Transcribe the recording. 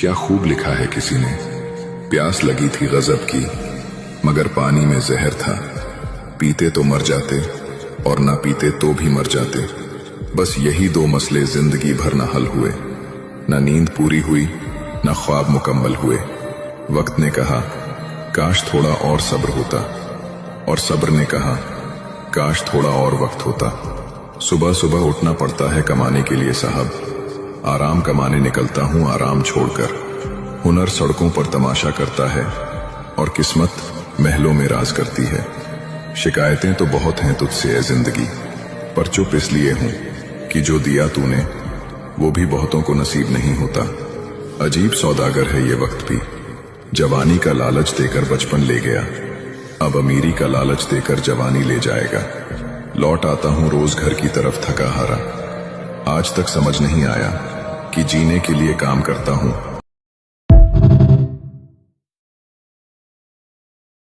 क्या खूब लिखा है किसी ने। प्यास लगी थी गजब की, मगर पानी में जहर था। पीते तो मर जाते और ना पीते तो भी मर जाते। बस यही दो मसले जिंदगी भर न हल हुए। न नींद पूरी हुई, न ख्वाब मुकम्मल हुए। वक्त ने कहा काश थोड़ा और सब्र होता, और सब्र ने कहा काश थोड़ा और वक्त होता। सुबह सुबह उठना पड़ता है कमाने के लिए साहब, आराम कमाने निकलता हूँ आराम छोड़कर। हुनर सड़कों पर तमाशा करता है और किस्मत महलों में राज करती है। शिकायतें तो बहुत हैं तुझसे ए जिंदगी, पर चुप इसलिए हूँ कि जो दिया तूने वो भी बहुतों को नसीब नहीं होता। अजीब सौदागर है ये वक्त भी, जवानी का लालच देकर बचपन ले गया, अब अमीरी का लालच देकर जवानी ले जाएगा। लौट आता हूँ रोज घर की तरफ थका हारा, आज तक समझ नहीं आया कि जीने के लिए काम करता हूँ